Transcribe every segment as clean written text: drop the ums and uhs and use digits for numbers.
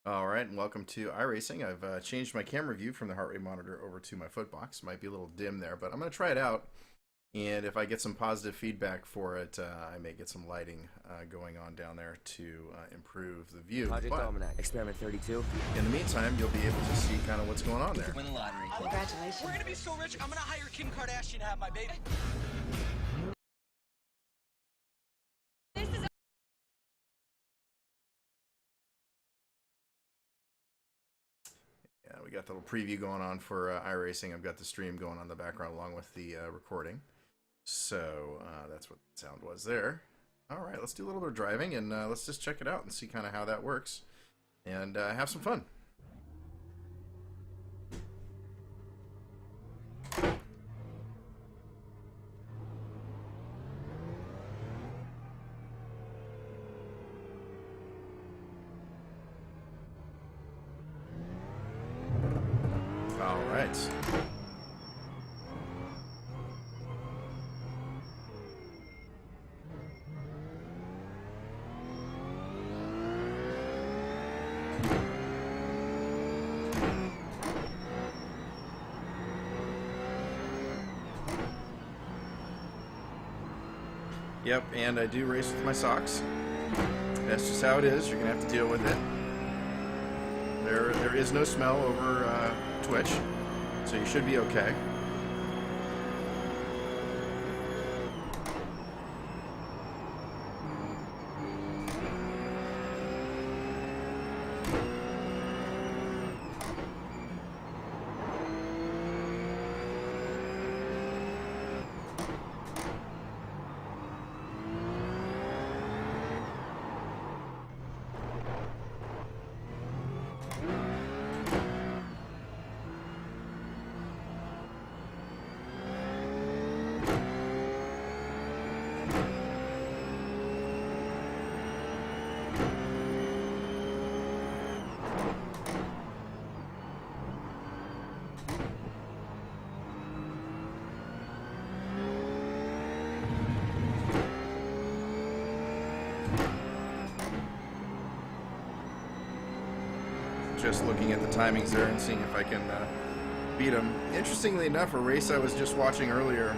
Alright, and welcome to iRacing. I've changed my camera view from the heart rate monitor over to my footbox. Might be a little dim there, but I'm going to try it out. And if I get some positive feedback for it, I may get some lighting going on down there to improve the view. Project But Almanac, Experiment 32. in the meantime, you'll be able to see kind of what's going on there. Win the lottery. Congratulations. We're gonna be so rich, I'm gonna hire Kim Kardashian to have my baby. Yeah, we got the little preview going on for iRacing. I've got the stream going on in the background along with the recording. So that's what the sound was there. All right, let's do a little bit of driving and let's just check it out and see kind of how that works and have some fun. All right. Yep, and I do race with my socks. That's just how it is. You're gonna have to deal with it. There is no smell over Twitch, so you should be okay. Just looking at the timings there and seeing if I can beat them. Interestingly enough, a race I was just watching earlier,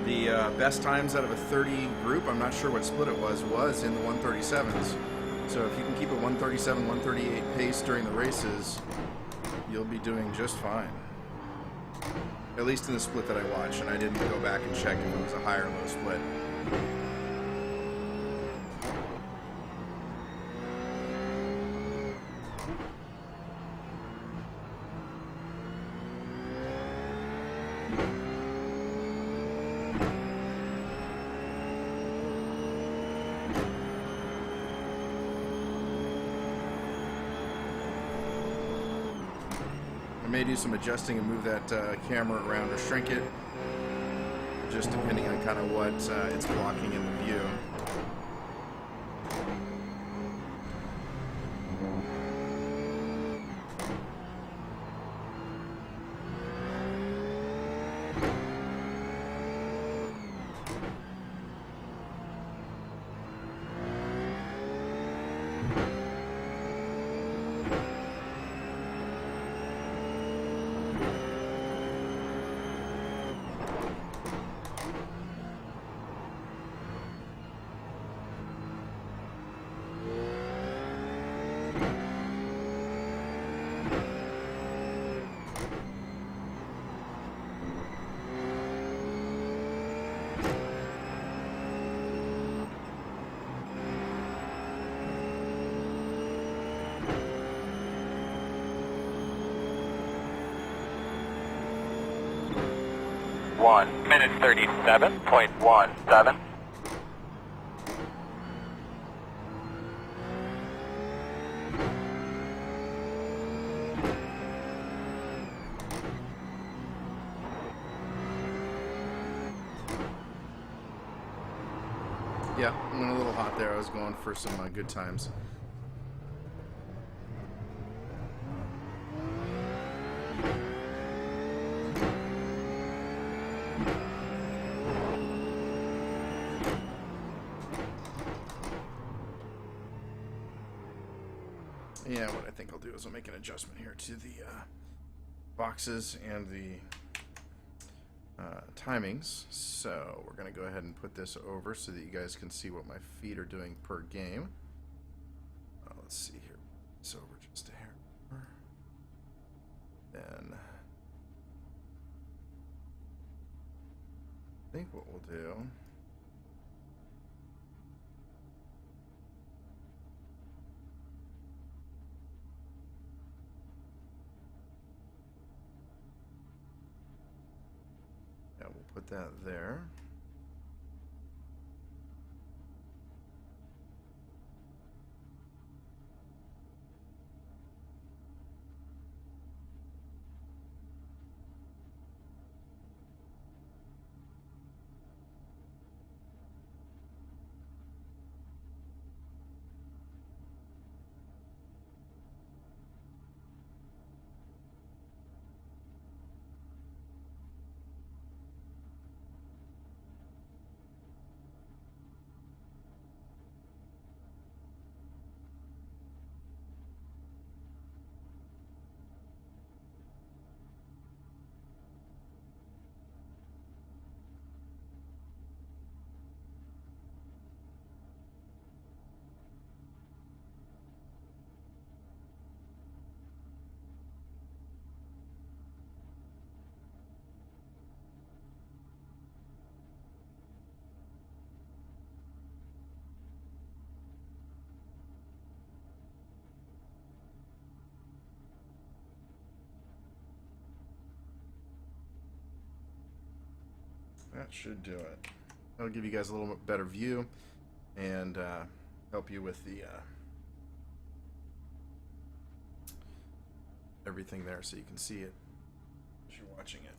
the best times out of a 30 group, I'm not sure what split it was in the 137s. So if you can keep a 137, 138 pace during the races, you'll be doing just fine. At least in the split that I watched, and I didn't go back and check if it was a high or low split. I may do some adjusting and move that camera around or shrink it, just depending on kind of what it's blocking in the view. One minute 37.17. Yeah, I went a little hot there. I was going for some good times. Yeah, what I think I'll do is I'll make an adjustment here to the boxes and the timings. So we're going to go ahead and put this over so that you guys can see what my feet are doing per game. Let's see here. It's over just a hair. Then I think what we'll do, yeah, we'll put that there. That should do it. That'll give you guys a little bit better view and help you with the everything there so you can see it as you're watching it.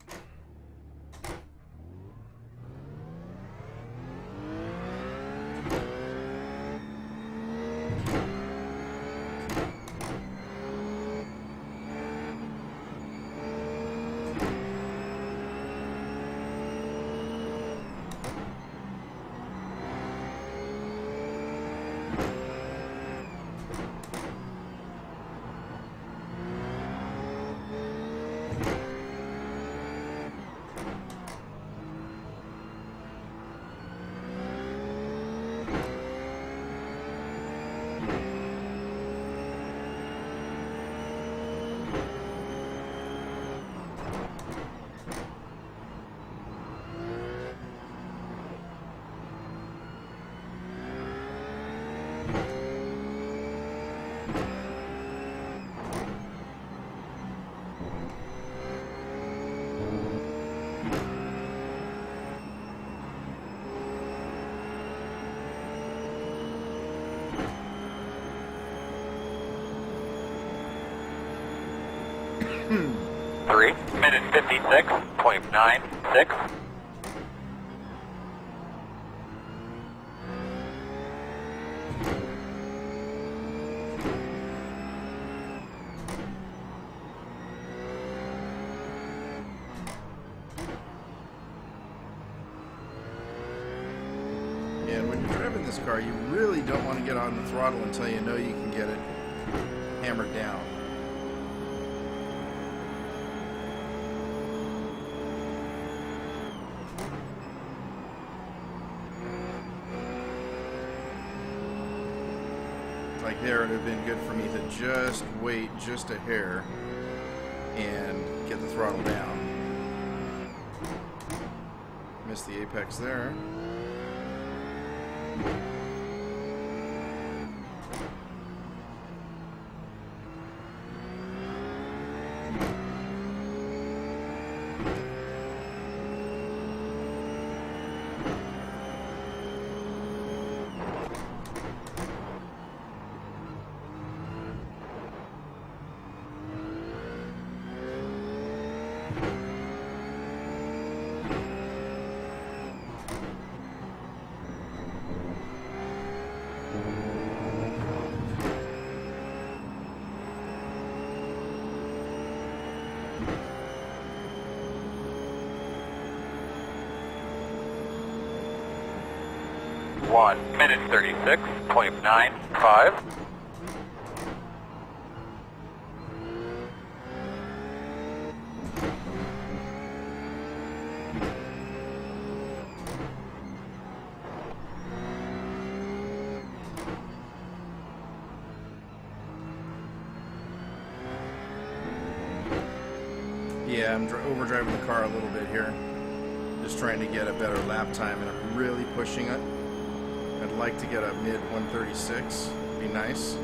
Three minute 56.96. And when you're driving this car, you really don't want to get on the throttle until you know you can get it hammered down. Like there, it would have been good for me to just wait just a hair and get the throttle down. Missed the apex there. One minute 36.95. Yeah, I'm overdriving the car a little bit here. Just trying to get a better lap time, and I'm really pushing it. I'd like to get a mid 136. Be nice.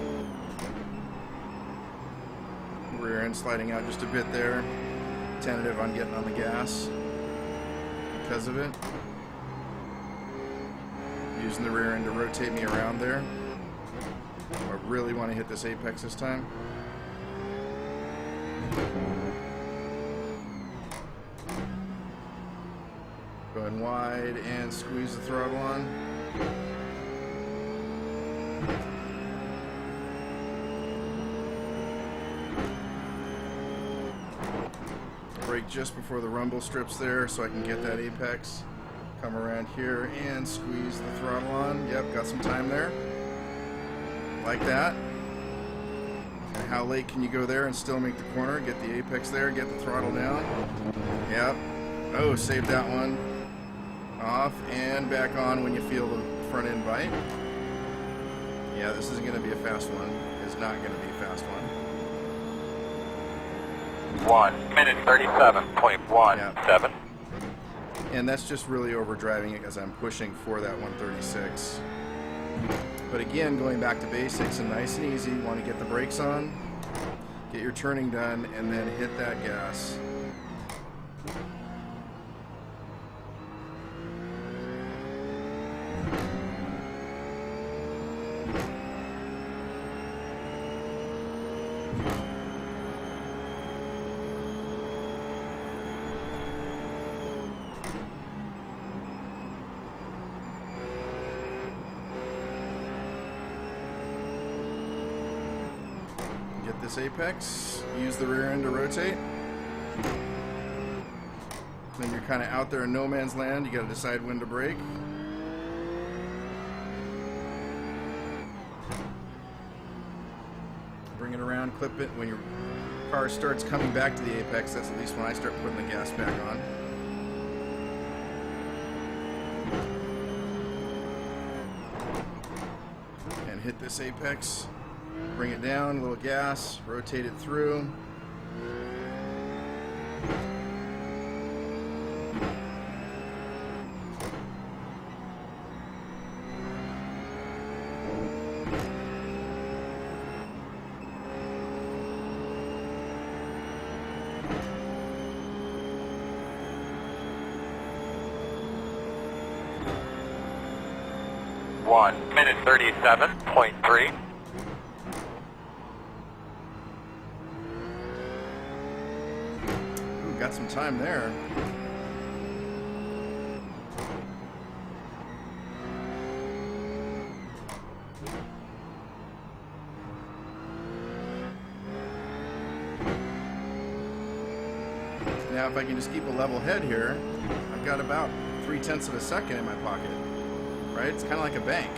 Rear end sliding out just a bit there. Tentative on getting on the gas because of it. Using the rear end to rotate me around there. I really want to hit this apex this time. Going wide and squeeze the throttle on. Brake just before the rumble strips there so I can get that apex. Come around here and squeeze the throttle on. Yep, got some time there. Like that. And how late can you go there and still make the corner? Get the apex there, get the throttle down. Yep. Oh, save that one. Off and back on when you feel the front end bite. Yeah, this isn't going to be a fast one. It's not going to be a fast one. 1 minute 37.17. Yeah. And that's just really overdriving it because I'm pushing for that 136. But again, going back to basics and nice and easy, you want to get the brakes on, get your turning done, and then hit that gas. Get this apex, use the rear end to rotate. Then you're kind of out there in no man's land, you got to decide when to brake. Bring it around, clip it. When your car starts coming back to the apex, that's at least when I start putting the gas back on. And hit this apex. Bring it down, a little gas, rotate it through. One minute 37.3. Got some time there. Now if I can just keep a level head here, I've got about 0.3 of a second in my pocket, right? It's kind of like a bank.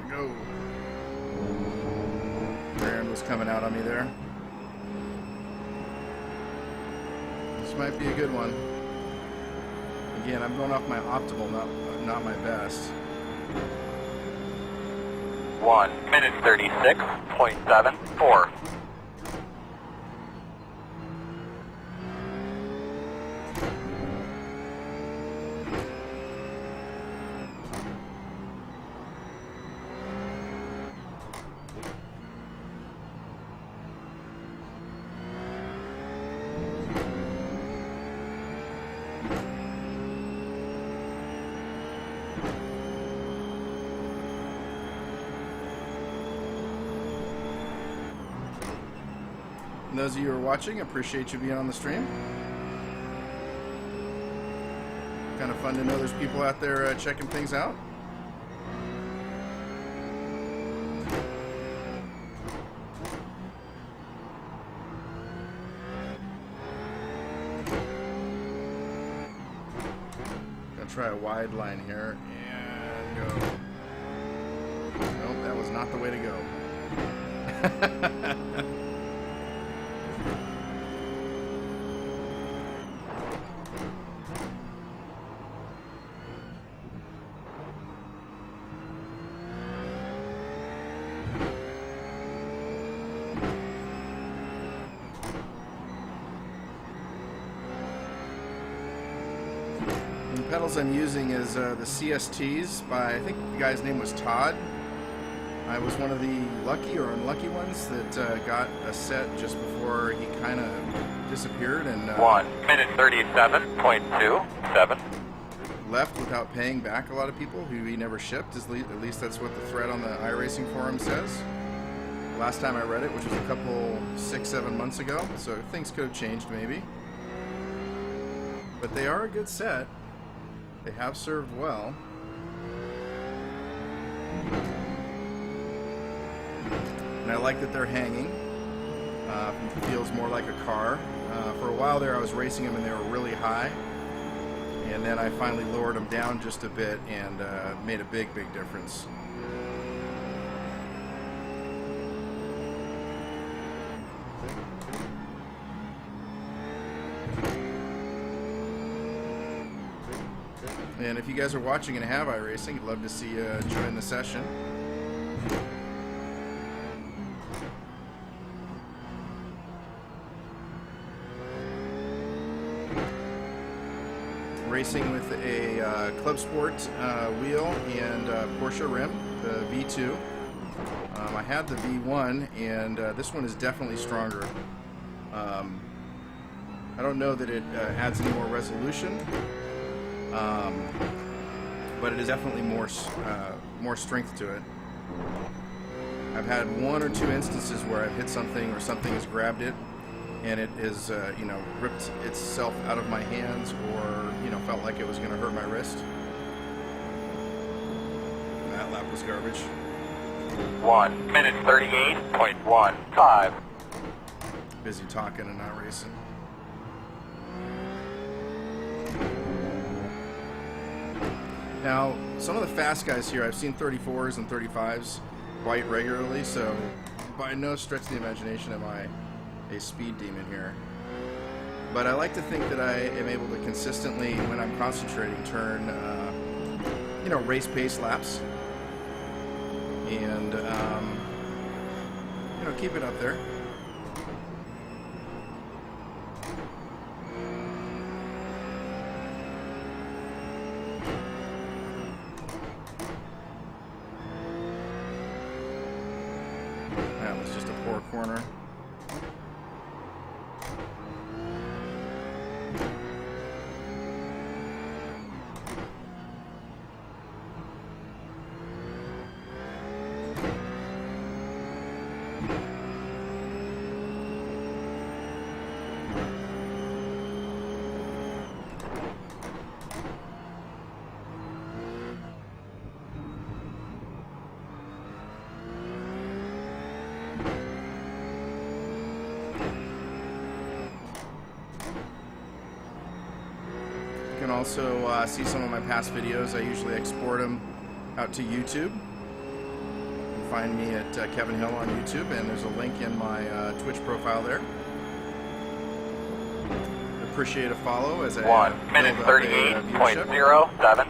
Go. Rear end was coming out on me there. This might be a good one. Again, I'm going off my optimal, not my best. 1 minute 36.74. those of you who are watching, appreciate you being on the stream. Kind of fun to know there's people out there checking things out. Gonna try a wide line here and go. Nope, that was not the way to go. The pedals I'm using is the CSTs by, I think the guy's name was Todd. I was one of the lucky or unlucky ones that got a set just before he kind of disappeared and 1 minute 37.27. left without paying back a lot of people who he never shipped. At least that's what the thread on the iRacing forum says. Last time I read it, which was a couple 6-7 months ago, so things could have changed maybe. But they are a good set. They have served well. And I like that they're hanging. It feels more like a car. For a while there I was racing them and they were really high. And then I finally lowered them down just a bit and made a big difference. And if you guys are watching and have iRacing, I'd love to see you join the session. Racing with a Club Sport wheel and Porsche rim, the V2. I had the V1, and this one is definitely stronger. I don't know that it adds any more resolution, but it is definitely more strength to it. I've had 1 or 2 instances where I've hit something or something has grabbed it, and it has, you know, ripped itself out of my hands, or, you know, felt like it was going to hurt my wrist. And that lap was garbage. 1 minute 38.15. Busy talking and not racing. Now, some of the fast guys here, I've seen 34s and 35s quite regularly, so by no stretch of the imagination am I a speed demon here. But I like to think that I am able to consistently, when I'm concentrating, turn, you know, race pace laps. And, you know, keep it up there. That was just a poor corner. You can also see some of my past videos. I usually export them out to YouTube. You can find me at Kevin Hill on YouTube, and there's a link in my Twitch profile there. Appreciate a follow as I 1 minute 38.07.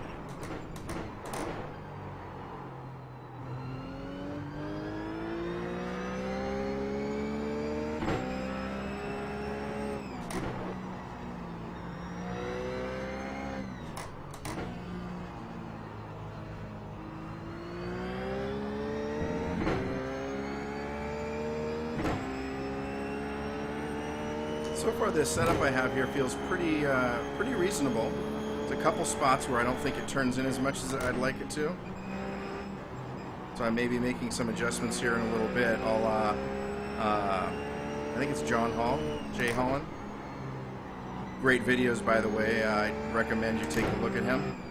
So far, this setup I have here feels pretty reasonable. There's a couple spots where I don't think it turns in as much as I'd like it to. So I may be making some adjustments here in a little bit. I'll think it's John Hall, Jay Holland. Great videos, by the way. I recommend you take a look at him.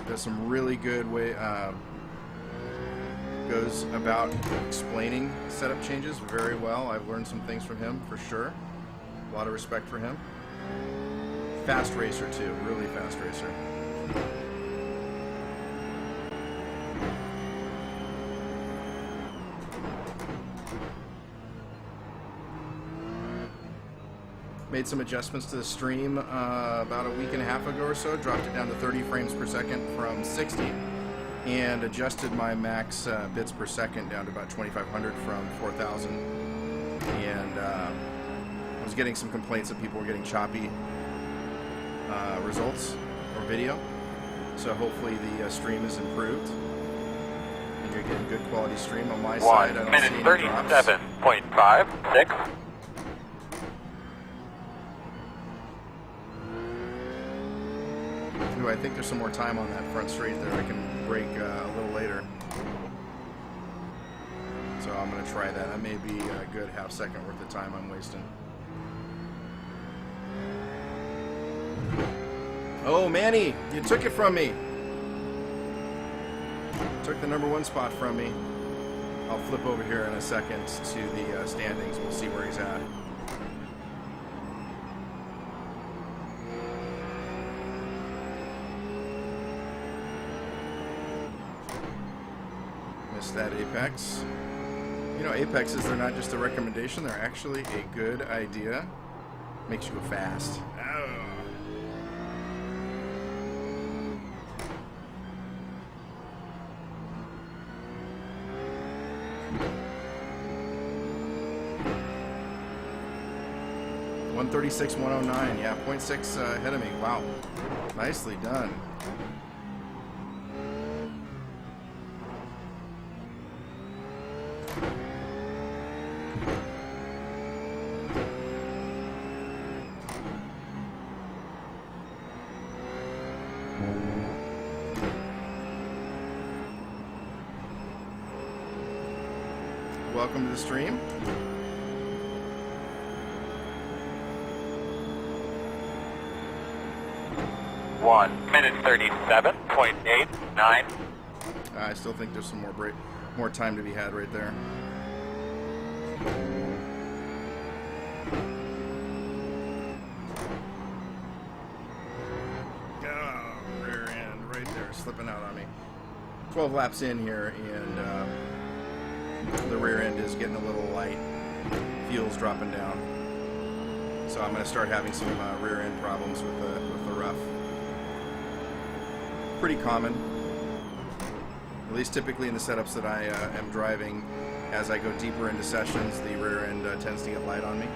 Does some really good way, goes about explaining setup changes very well. I've learned some things from him for sure. A lot of respect for him. Fast racer too, really fast racer. Made some adjustments to the stream about a week and a half ago or so. Dropped it down to 30 frames per second from 60, and adjusted my max bits per second down to about 2,500 from 4,000. And I was getting some complaints that people were getting choppy results or video. So hopefully the stream is improved, and you're getting good quality stream on my side. I don't see any drops. 37.56. Ooh, I think there's some more time on that front straight there. I can brake a little later. So I'm going to try that. That may be a good half second worth of time I'm wasting. Oh, Manny, you took it from me. Took the #1 spot from me. I'll flip over here in a second to the standings. We'll see where he's at. Missed that apex. You know, apexes, they're not just a recommendation, they're actually a good idea. Makes you go fast. Oh. .136.109, yeah, 0.6 ahead of me. Wow, nicely done. Welcome to the stream. One minute 37.89. I still think there's some more time to be had right there. Oh, rear end right there, slipping out on me. 12 laps in here, and the rear end is getting a little light. Fuel's dropping down. So I'm going to start having some rear end problems with the rough. Pretty common, at least typically in the setups that I am driving. As I go deeper into sessions, the rear end tends to get light on me.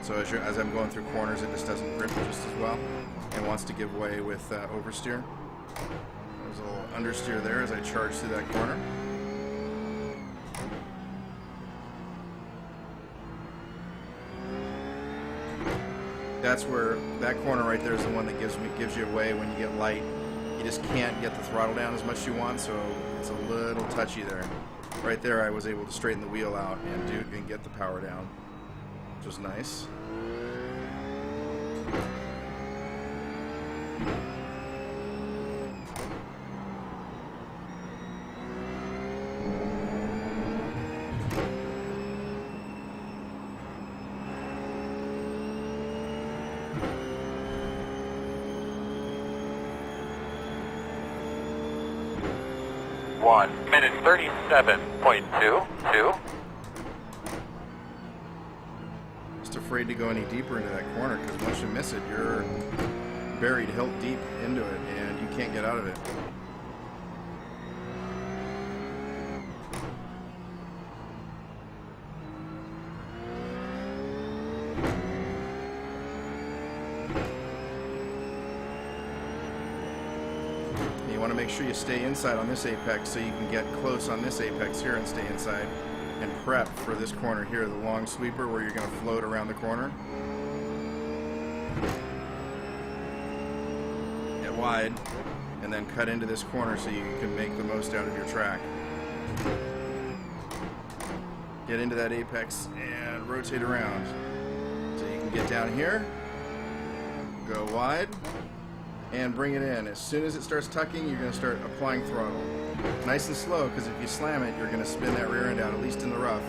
So as I'm going through corners, it just doesn't grip just as well and wants to give way with oversteer. There's a little understeer there as I charge through that corner. That's where that corner right there is the one that gives you away when you get light. You just can't get the throttle down as much as you want, so it's a little touchy there. Right there, I was able to straighten the wheel out and get the power down, which was nice. One minute 37.22. Just afraid to go any deeper into that corner because once you miss it, you're buried hilt deep into it and you can't get out of it. You want to make sure you stay inside on this apex so you can get close on this apex here and stay inside and prep for this corner here, the long sweeper where you're going to float around the corner. Get wide and then cut into this corner so you can make the most out of your track. Get into that apex and rotate around. So you can get down here, go wide, and bring it in. As soon as it starts tucking, you're going to start applying throttle. Nice and slow, because if you slam it, you're going to spin that rear end out, at least in the rough.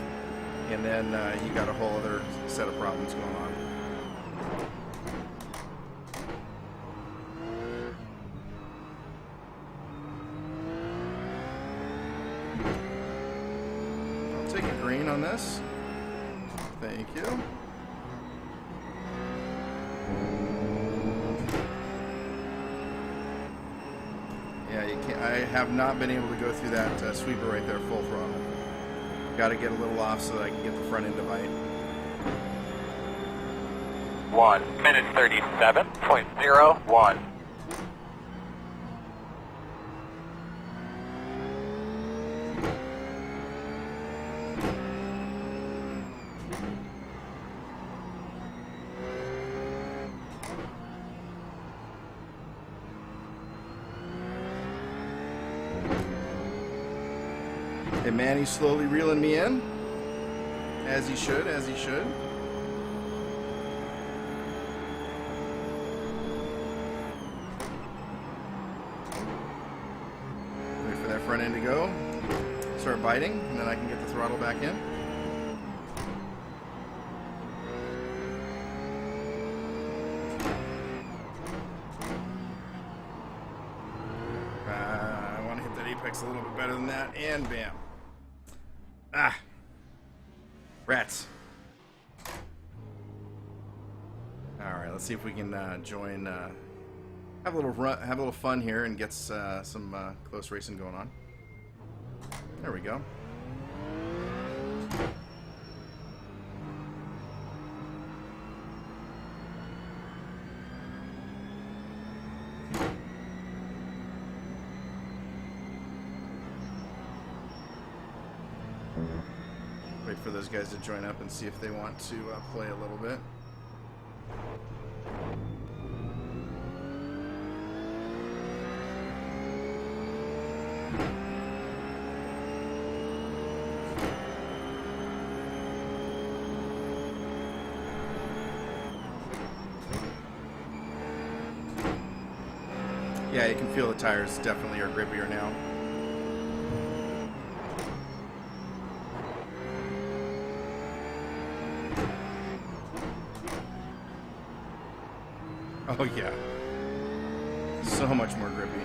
And then you got a whole other set of problems going on. I'll take a green on this. Thank you. Yeah, you can't. I have not been able to go through that sweeper right there full throttle. Got to get a little off so that I can get the front end to bite. 1 minute 37.01. Hey, man, he's slowly reeling me in. As he should, as he should. Wait for that front end to go. Start biting, and then I can get the throttle back in. I want to hit that apex a little bit better than that, and bam. Ah, rats. All right, let's see if we can join. Have a little run, have a little fun here, and get some close racing going on. There we go. Wait for those guys to join up and see if they want to play a little bit. Yeah, you can feel the tires definitely are grippier now. Oh yeah, so much more grippy.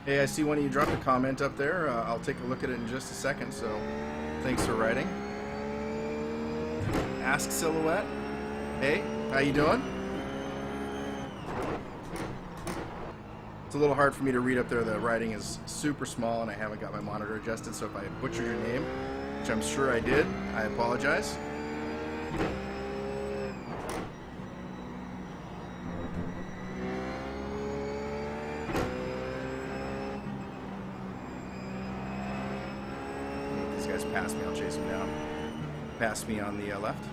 Hey, I see one of you dropped a comment up there. I'll take a look at it in just a second, so thanks for writing. Ask Silhouette. Hey, how you doing? It's a little hard for me to read up there. The writing is super small and I haven't got my monitor adjusted, so if I butchered your name, which I'm sure I did, I apologize. These guys pass me, I'll chase them down. Pass me on the left.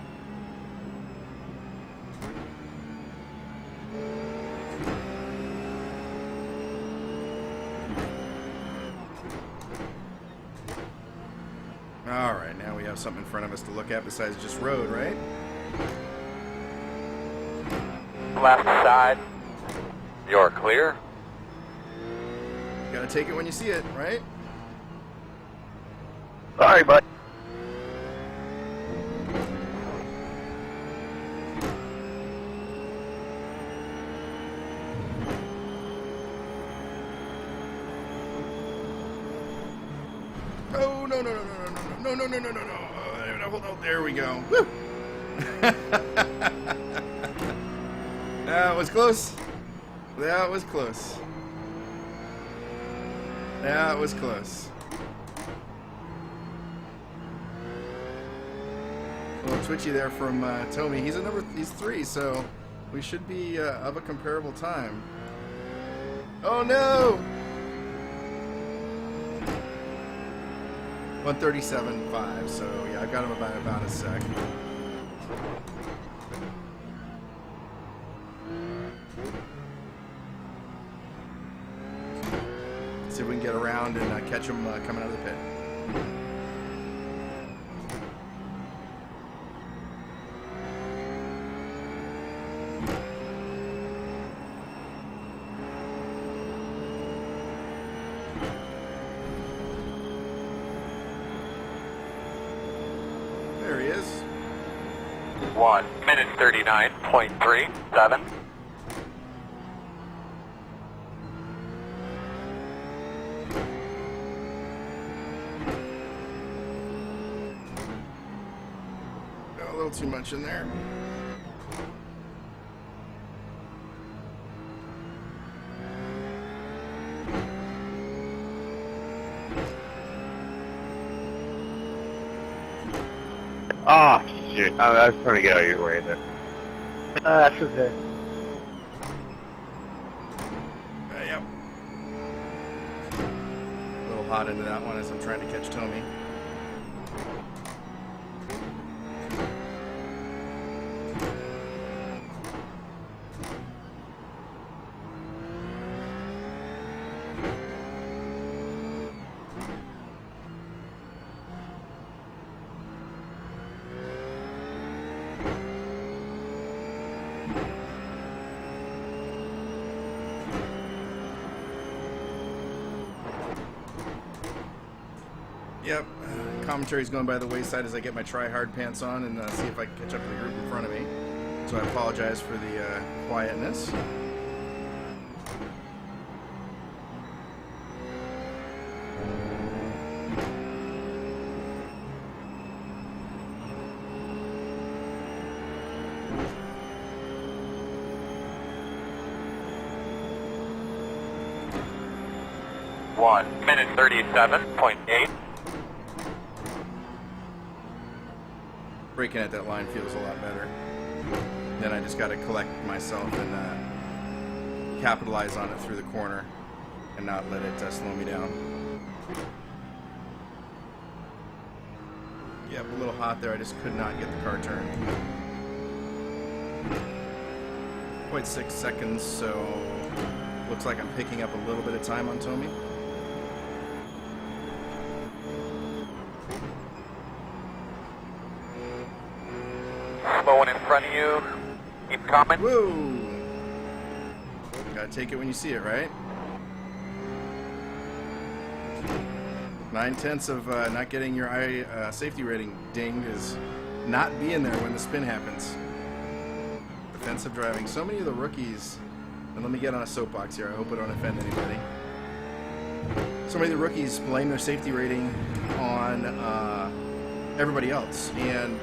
Alright, now we have something in front of us to look at besides just road, right? Left side. You're clear. Gotta take it when you see it, right? Sorry, bud. Oh, no, no, no, no, no, no, no, no, no, no, no, no. Hold on, there we go. Woo! That was close. That was close. That was close. A little twitchy there from Tommy. He's 3, so we should be of a comparable time. Oh no! 137.5, so yeah, I've got him about a sec. See if we can get around and catch him coming out of the pit. 1 minute 39.37. A little too much in there. Oh, shit. I was trying to get out of your way there. That's okay. Yep. A little hot into that one as I'm trying to catch Tommy. Yep, commentary's going by the wayside as I get my try-hard pants on and see if I can catch up to the group in front of me. So I apologize for the quietness. One minute 37.8. Breaking at that line feels a lot better. Then I just got to collect myself and capitalize on it through the corner and not let it slow me down. Yep, a little hot there. I just could not get the car turned. 0.6 seconds, so looks like I'm picking up a little bit of time on Tommy. Slow one in front of you. Keep coming. Whoa! Gotta take it when you see it, right? 9/10 of not getting your safety rating dinged is not being there when the spin happens. Defensive driving. So many of the rookies, and let me get on a soapbox here, I hope I don't offend anybody. So many of the rookies blame their safety rating on everybody else, and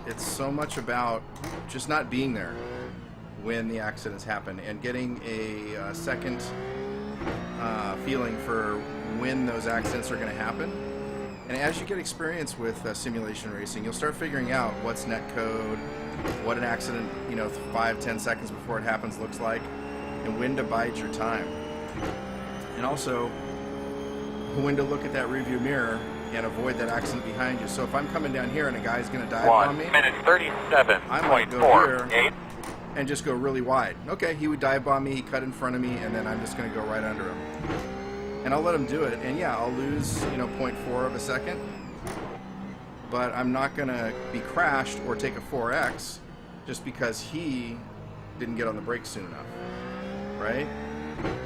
it's so much about just not being there when the accidents happen and getting a second feeling for when those accidents are going to happen. And as you get experience with simulation racing, you'll start figuring out what's net code, what an accident, 5-10 seconds before it happens looks like, and when to bide your time. And also when to look at that rearview mirror and avoid that accident behind you. So if I'm coming down here and a guy's going to dive on me, 1 minute 37.48. I might go here and just go really wide. Okay, he would dive bomb me, he cut in front of me, and then I'm just going to go right under him. And I'll let him do it, and yeah, I'll lose, 0.4 of a second, but I'm not going to be crashed or take a 4X just because he didn't get on the brakes soon enough, right?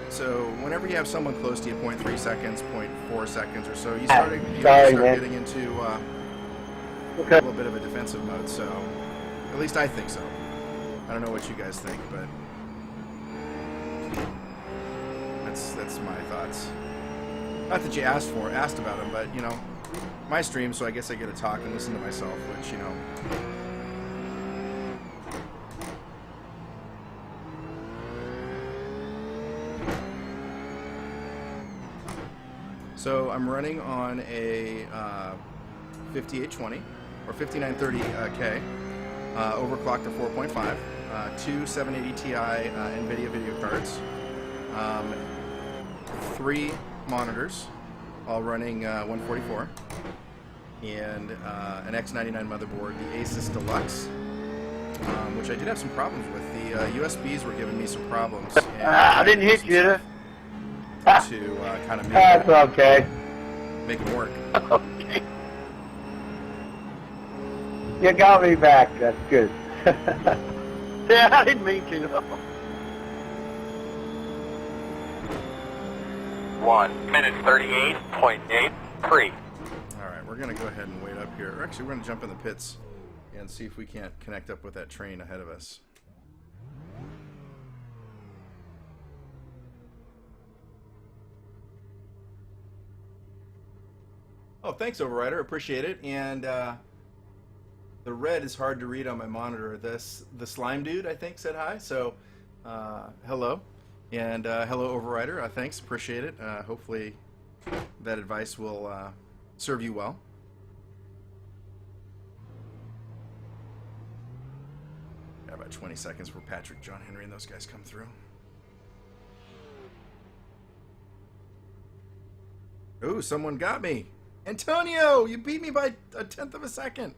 So whenever you have someone close to you, 0.3 seconds, 0.4 seconds or so, you start getting into a little bit of a defensive mode. So at least I think so. I don't know what you guys think, but that's my thoughts. Not that you asked about them, but my stream, so I guess I get to talk and listen to myself, which So I'm running on a 5820 or 5930K, overclocked to 4.5, two 780 Ti NVIDIA video cards, 3 monitors, all running 144, and an X99 motherboard, the Asus Deluxe, which I did have some problems with. The USBs were giving me some problems. And I didn't hit you. To kind of That's okay. make them work. Okay. You got me back. That's good. Yeah, I didn't mean to. 1 minute 38.83. All right, we're going to go ahead and wait up here. Or actually, we're going to jump in the pits and see if we can't connect up with that train ahead of us. Oh, thanks, Overrider. Appreciate it. And the red is hard to read on my monitor. The slime dude, I think, said hi. So, hello. And hello, Overrider. Thanks. Appreciate it. Hopefully that advice will serve you well. Got about 20 seconds for Patrick, John Henry, and those guys come through. Ooh, someone got me. Antonio, you beat me by 1/10 of a second.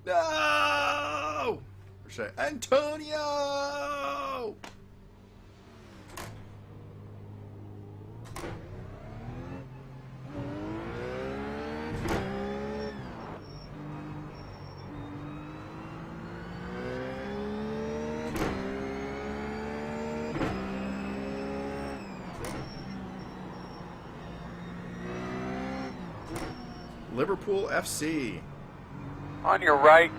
No! Or should I? Antonio! Liverpool FC. On your right.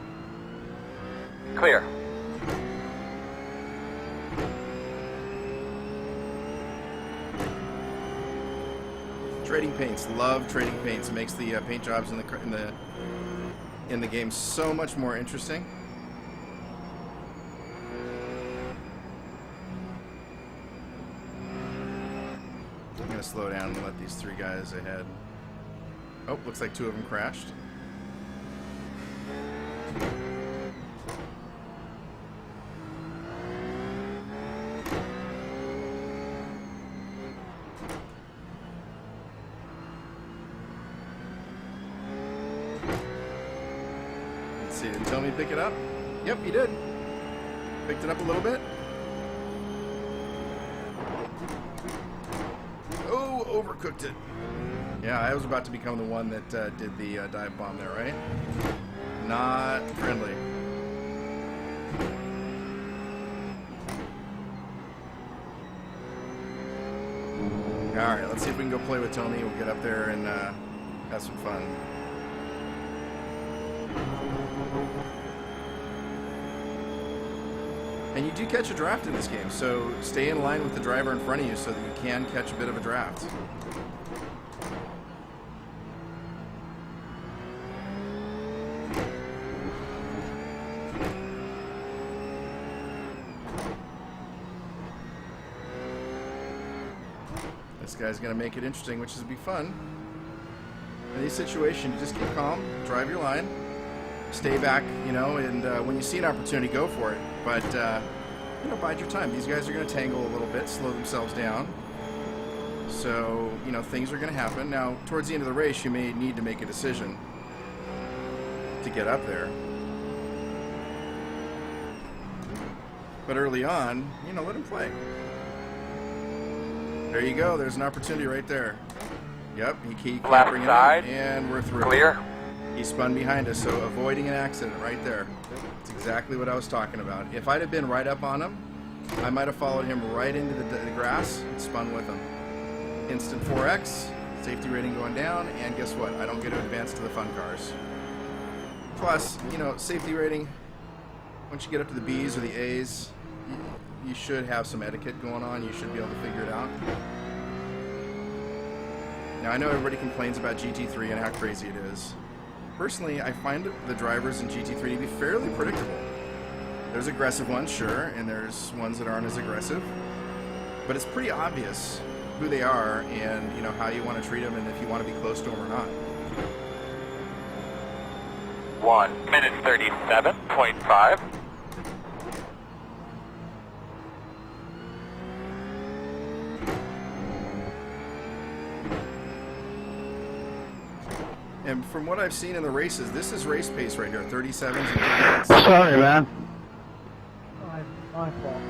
Clear. Trading paints. Love trading paints. Makes the paint jobs in the game so much more interesting. I'm gonna slow down and let these three guys ahead. Oh, looks like two of them crashed. Let's see, did Tommy pick it up? Yep, he did. Picked it up a little bit. Oh, overcooked it. Yeah, I was about to become the one that did the dive bomb there, right? Not friendly. Alright, let's see if we can go play with Tony. We'll get up there and have some fun. And you do catch a draft in this game, so stay in line with the driver in front of you so that you can catch a bit of a draft. This guy's going to make it interesting, which is be fun. In these situations, you just keep calm, drive your line, stay back, you know, and when you see an opportunity, go for it. But, you know, bide your time. These guys are going to tangle a little bit, slow themselves down. So, you know, things are going to happen. Now, towards the end of the race, you may need to make a decision to get up there. But early on, you know, let him play. There you go. There's an opportunity right there. Yep, he keeps bringing it in, and we're through. Clear. He spun behind us, so avoiding an accident right there. That's exactly what I was talking about. If I'd have been right up on him, I might have followed him right into the grass and spun with him. Instant 4X, safety rating going down, and guess what? I don't get to advance to the fun cars. Plus, you know, safety rating, once you get up to the B's or the A's, you should have some etiquette going on. You should be able to figure it out. Now, I know everybody complains about GT3 and how crazy it is. Personally, I find the drivers in GT3 to be fairly predictable. There's aggressive ones, sure, and there's ones that aren't as aggressive. But it's pretty obvious who they are and, you know, how you want to treat them and if you want to be close to them or not. 1 minute 37.5. And from what I've seen in the races, this is race pace right here, 37s and 38s. Sorry, man. My fault.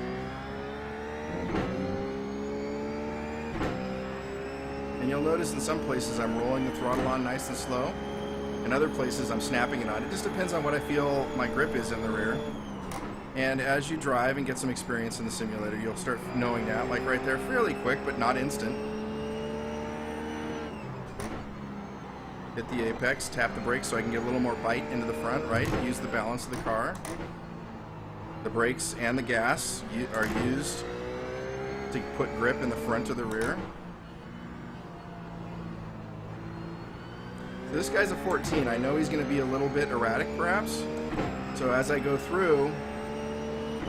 And you'll notice in some places I'm rolling the throttle on nice and slow. In other places I'm snapping it on. It just depends on what I feel my grip is in the rear. And as you drive and get some experience in the simulator, you'll start knowing that. Like right there, fairly quick, but not instant. Hit the apex, tap the brakes so I can get a little more bite into the front, right? Use the balance of the car. The brakes and the gas are used to put grip in the front or the rear. So this guy's a 14. I know he's going to be a little bit erratic, perhaps. So as I go through,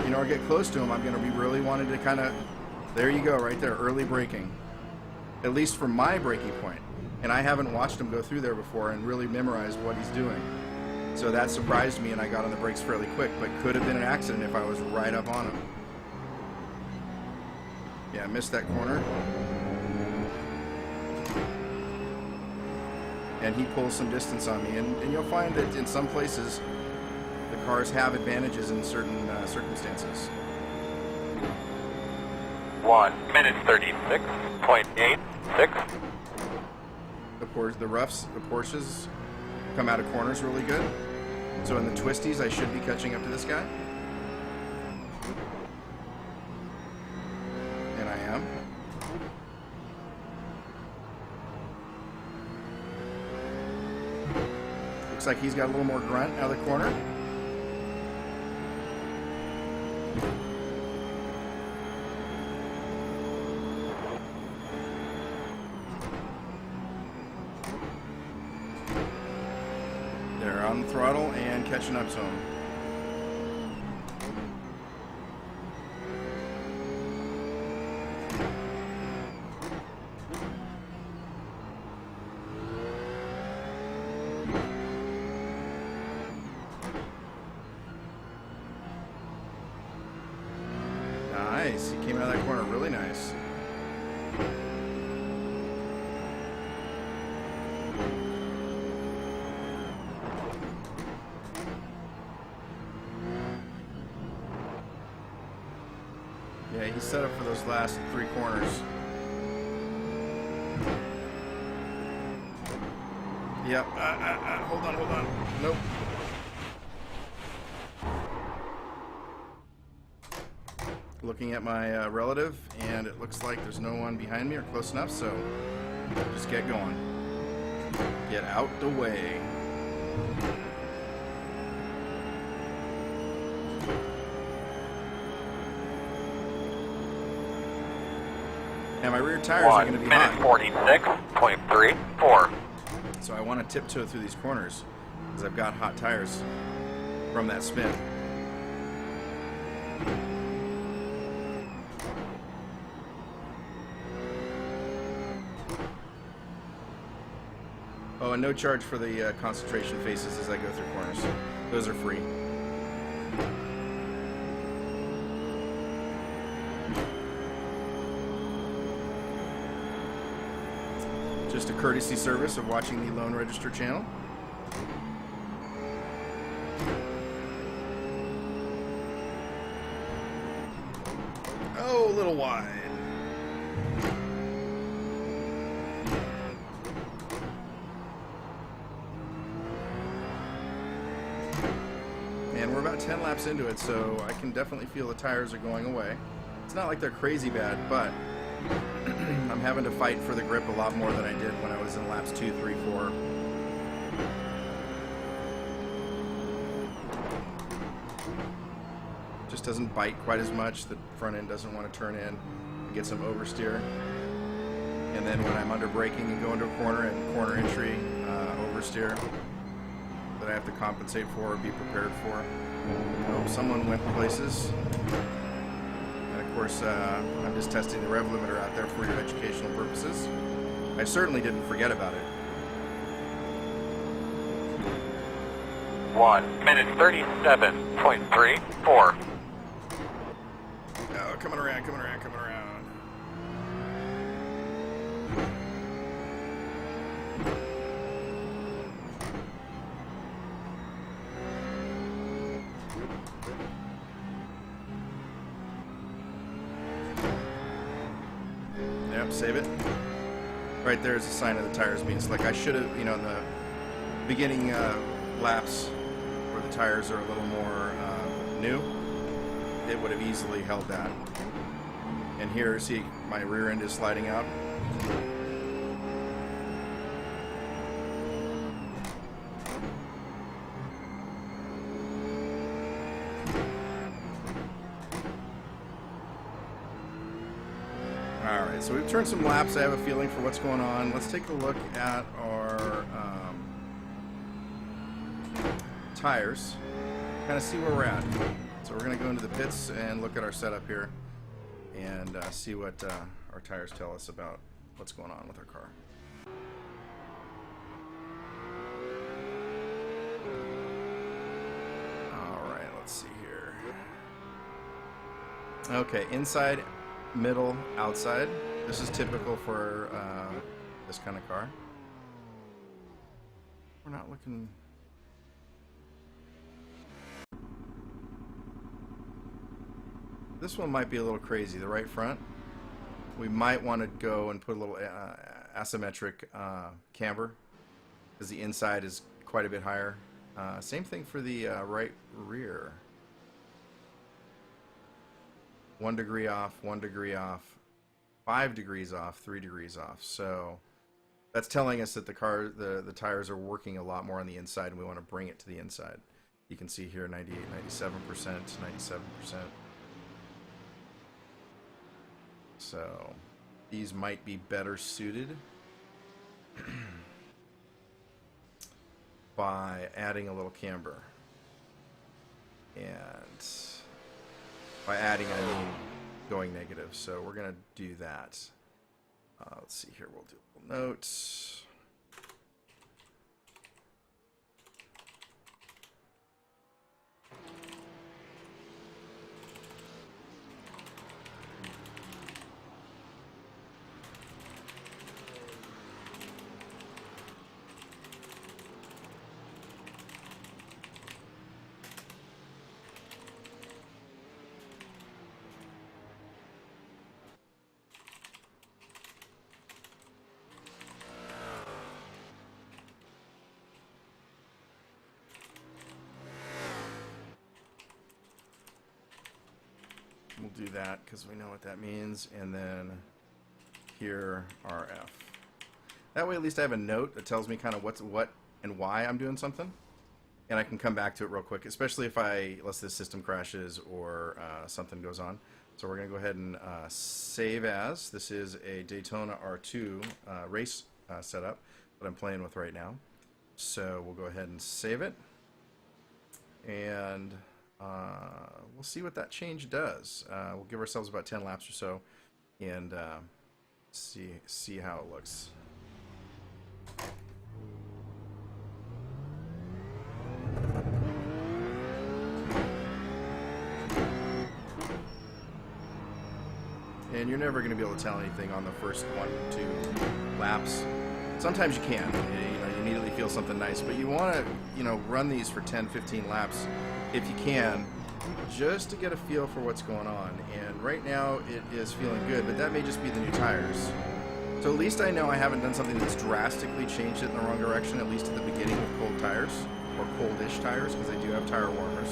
you know, or get close to him, I'm going to be really wanting to kind of, there you go, right there, early braking. At least from my braking point. And I haven't watched him go through there before and really memorized what he's doing. So that surprised me and I got on the brakes fairly quick, but could have been an accident if I was right up on him. Yeah, I missed that corner. And he pulls some distance on me. And you'll find that in some places, the cars have advantages in certain circumstances. 1 minute 36.86. The Porsches come out of corners really good. So in the twisties, I should be catching up to this guy. And I am. Looks like he's got a little more grunt out of the corner. They're on the throttle and catching up to him. Nice. He came out of that corner really nice. Yeah, he's set up for those last 3 corners. Yep. Hold on. Nope. Looking at my relative, and it looks like there's no one behind me or close enough, so just get going. Get out the way. And my rear tires are going to be 1 minute hot. 46.34. So I want to tiptoe through these corners because I've got hot tires from that spin. Oh, and no charge for the concentration faces as I go through corners. Those are free. Just a courtesy service of watching the Lone Register channel. Oh, a little wide. And we're about 10 laps into it, so I can definitely feel the tires are going away. It's not like they're crazy bad, but I'm having to fight for the grip a lot more than I did when I was in laps 2, 3, 4. Just doesn't bite quite as much. The front end doesn't want to turn in. I get some oversteer. And then when I'm under braking and go into a corner and corner entry, oversteer that I have to compensate for or be prepared for. Oh, someone went places. And of course, I'm just testing the rev limiter out there for your educational purposes. I certainly didn't forget about it. 1 minute 37.34. Oh, coming around. Yep, save it. Right there is a sign of the tires being slick. I should have, in the beginning laps where the tires are a little more new, it would have easily held that. And here, see, my rear end is sliding out. Alright, so we've turned some laps. I have a feeling for what's going on. Let's take a look at our tires. Kind of see where we're at. So we're going to go into the pits and look at our setup here and see what our tires tell us about what's going on with our car. Alright, let's see here. Okay, inside, middle, outside. This is typical for this kind of car. We're not looking... This one might be a little crazy. The right front, we might want to go and put a little asymmetric camber because the inside is quite a bit higher. Same thing for the right rear. 1 degree off, 1 degree off, 5 degrees off, 3 degrees off. So that's telling us that the tires are working a lot more on the inside, and we want to bring it to the inside. You can see here 98, 97%, 97%. So these might be better suited by adding a little camber. And by adding, I mean going negative. So we're going to do that. Let's see here. We'll do a little notes. We'll do that because we know what that means, and then here RF. That way at least I have a note that tells me kind of what and why I'm doing something, and I can come back to it real quick, especially if unless this system crashes or something goes on. So we're going to go ahead and save as. This is a Daytona R2 race setup that I'm playing with right now. So we'll go ahead and save it, and we'll see what that change does. We'll give ourselves about 10 laps or so and see how it looks. And you're never going to be able to tell anything on the first 1 or 2 laps. Sometimes you can. You immediately feel something nice, but you want to run these for 10, 15 laps if you can, just to get a feel for what's going on. And right now it is feeling good, but that may just be the new tires. So at least I know I haven't done something that's drastically changed it in the wrong direction, at least at the beginning with cold tires, or coldish tires, because I do have tire warmers.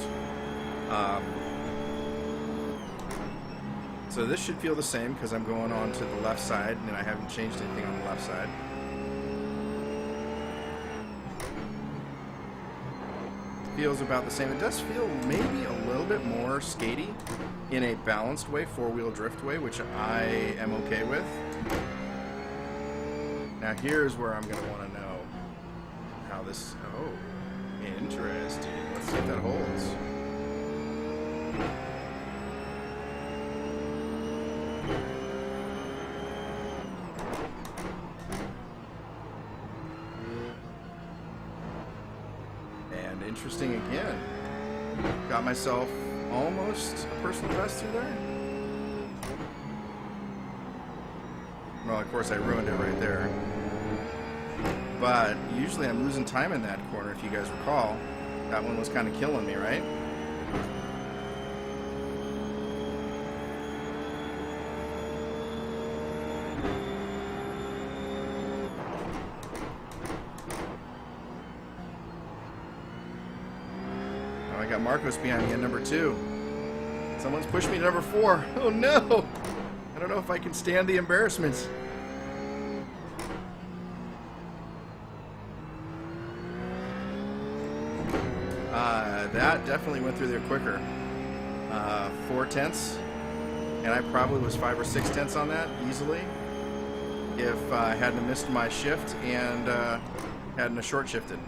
So this should feel the same because I'm going on to the left side and I haven't changed anything on the left side. Feels about the same. It does feel maybe a little bit more skatey in a balanced way, 4-wheel drift way, which I am okay with. Now here's where I'm going to want to know how this... Oh, interesting. Let's see if that holds. Interesting again. Got myself almost a personal best through there. Well, of course I ruined it right there. But usually I'm losing time in that corner, if you guys recall. That one was kind of killing me, right? I got Marcos behind me at number 2. Someone's pushed me to number 4. Oh no! I don't know if I can stand the embarrassment. That definitely went through there quicker. 4/10. and I probably was 5 or 6 tenths on that easily if I hadn't missed my shift and hadn't short shifted.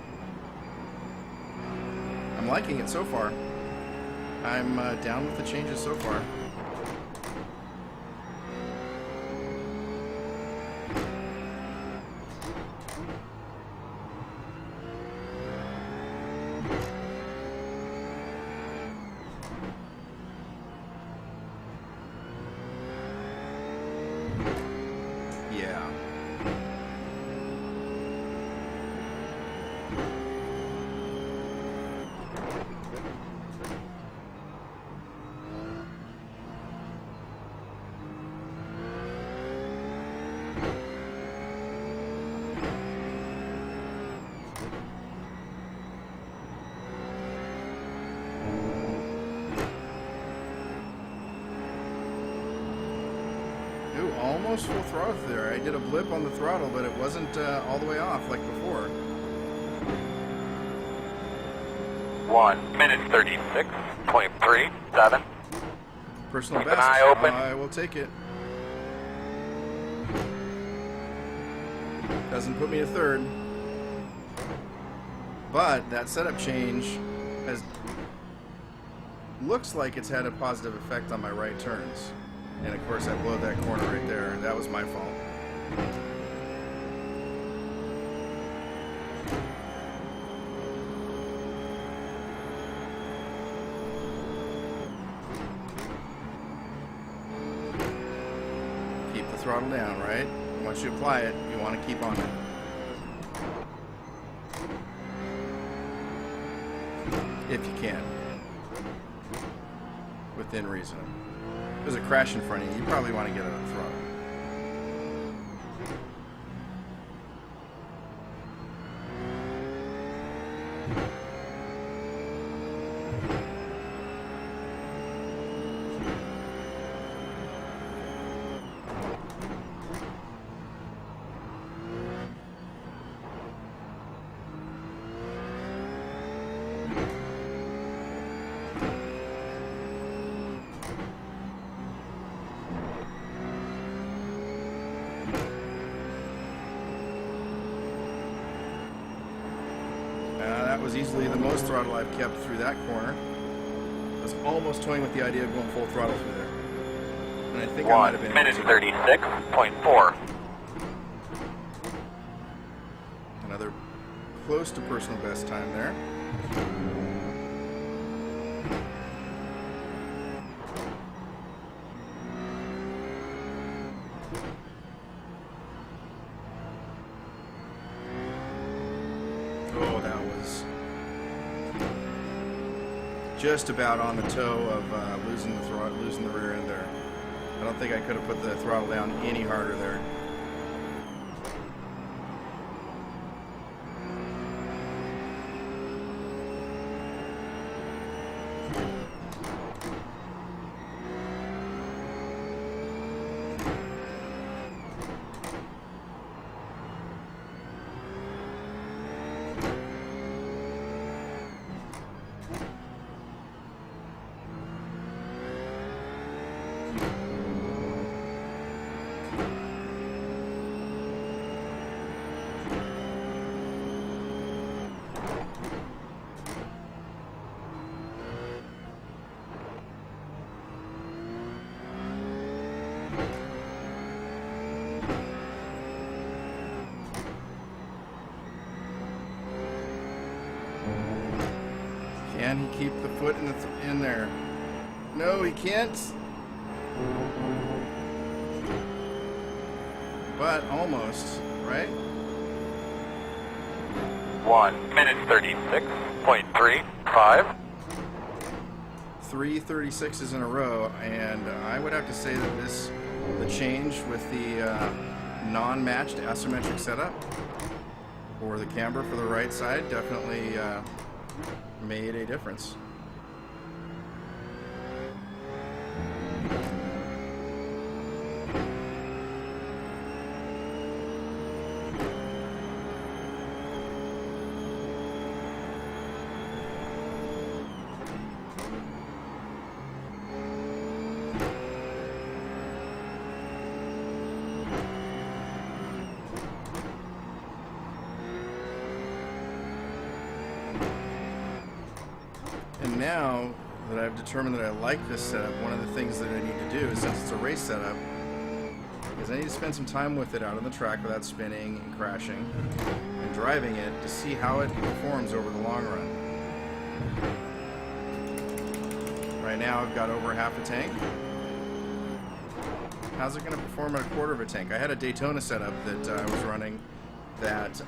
I'm liking it so far. I'm down with the changes so far. Yeah. Ooh, almost full throttle there. I did a blip on the throttle, but it wasn't all the way off like before. 1 minute 36.37. Personal Keep an best. eye open. I will take it. Doesn't put me a third. But that setup change has looks like it's had a positive effect on my right turns. And of course I blowed that corner right there. That was my fault. Keep the throttle down, right? Once you apply it, you want to keep on it. If you can. Within reason. If there's a crash in front of you, you probably want to get it on throttle. That was easily the most throttle I've kept through that corner. I was almost toying with the idea of going full throttle through there. And I think I might have 1 been minute able to. 36.4. Another close to personal best time there. Oh, that was just about on the toe of losing the rear end there. I don't think I could have put the throttle down any harder there. Can he keep the foot in there? No, he can't. But almost, right? 1 minute 36.35. 3 36s in a row, and I would have to say that the change with the non-matched asymmetric setup or the camber for the right side definitely made a difference. now that I've determined that I like this setup, one of the things that I need to do is, since it's a race setup, is I need to spend some time with it out on the track without spinning and crashing and driving it to see how it performs over the long run. Right now I've got over half a tank. How's it going to perform at a quarter of a tank? I had a Daytona setup that I was running that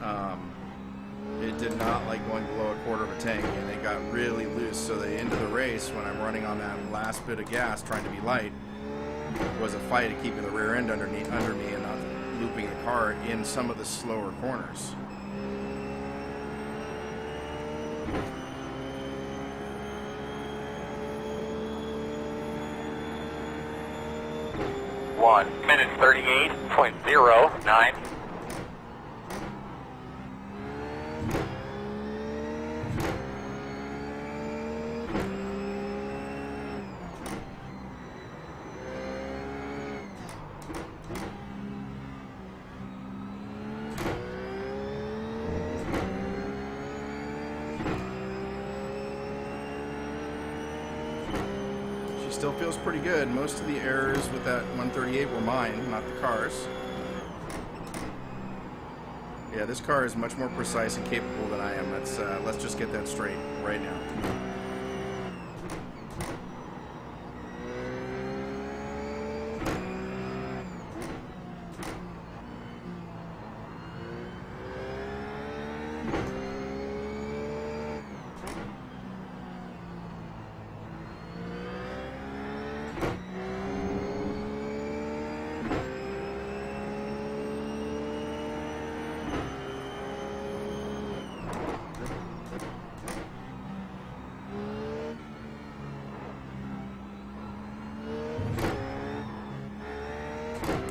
it did not like going below a quarter of a tank, and it got really loose. So the end of the race, when I'm running on that last bit of gas trying to be light, was a fight of keeping the rear end under me and not looping the car in some of the slower corners. One minute 38.09. Still feels pretty good. Most of the errors with that 138 were mine, not the car's. Yeah, this car is much more precise and capable than I am. Let's just get that straight right now.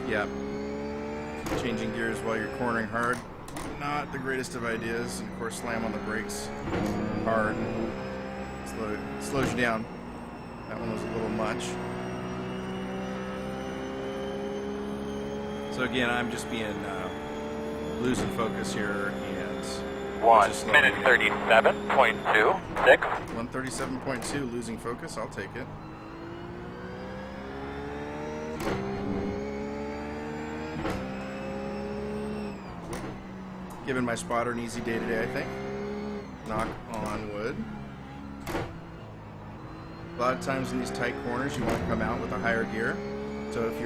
Yeah, changing gears while you're cornering hard, not the greatest of ideas. And of course, slam on the brakes hard, slows you down. That one was a little much. So again, I'm just losing focus here, and 1 minute 37.26. 137.2, losing focus. I'll take it. Giving my spotter an easy day today, I think. Knock on wood. A lot of times in these tight corners, you want to come out with a higher gear. So if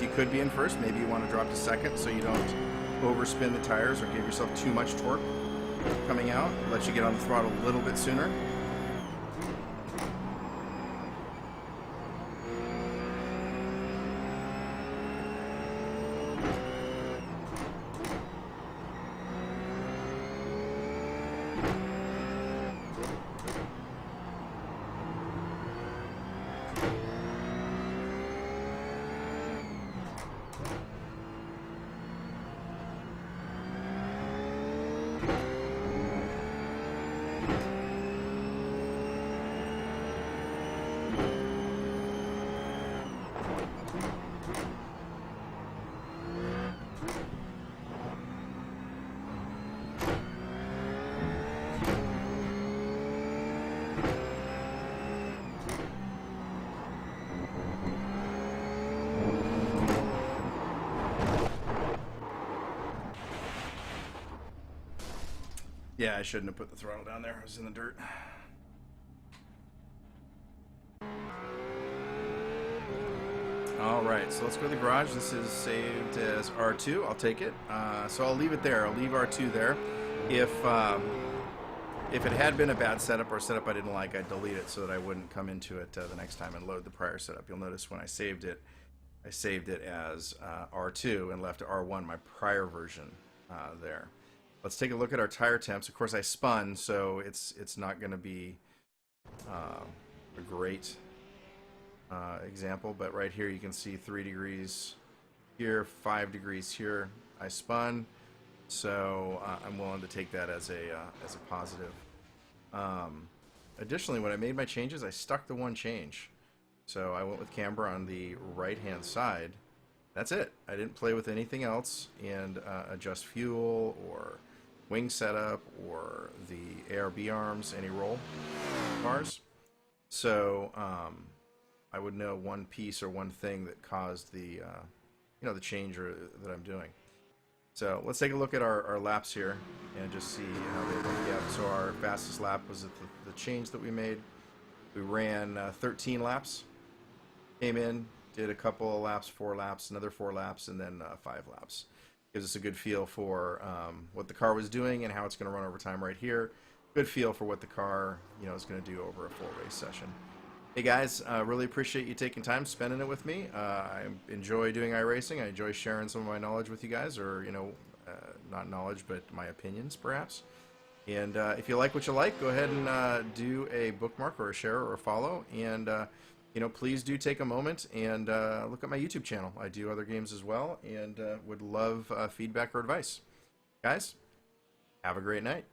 you could be in first, maybe you want to drop to second so you don't overspin the tires or give yourself too much torque coming out. Let you get on the throttle a little bit sooner. Yeah, I shouldn't have put the throttle down there. I was in the dirt. Alright, so let's go to the garage. This is saved as R2. I'll take it. So I'll leave it there. I'll leave R2 there. If it had been a bad setup or a setup I didn't like, I'd delete it so that I wouldn't come into it the next time and load the prior setup. You'll notice when I saved it as R2 and left R1, my prior version there. Let's take a look at our tire temps. Of course, I spun, so it's not going to be a great example, but right here you can see 3 degrees here, 5 degrees here. I spun, so I'm willing to take that as a positive. Additionally, when I made my changes, I stuck the one change. So I went with camber on the right-hand side. That's it. I didn't play with anything else and adjust fuel or wing setup or the ARB arms, any roll bars. so I would know one piece or one thing that caused the the change that I'm doing. So let's take a look at our laps here and just see how they look. Yeah, so our fastest lap was at the change that we made. We ran 13 laps, came in, did a couple of laps, 4 laps, another 4 laps, and then 5 laps. Gives us a good feel for what the car was doing and how it's going to run over time right here. Good feel for what the car is going to do over a full race session. Hey guys, really appreciate you taking time, spending it with me. I enjoy doing iRacing. I enjoy sharing some of my knowledge with you guys, or not knowledge, but my opinions perhaps. And if you like what you like, go ahead and do a bookmark or a share or a follow. And please do take a moment and look at my YouTube channel. I do other games as well, and would love feedback or advice. Guys, have a great night.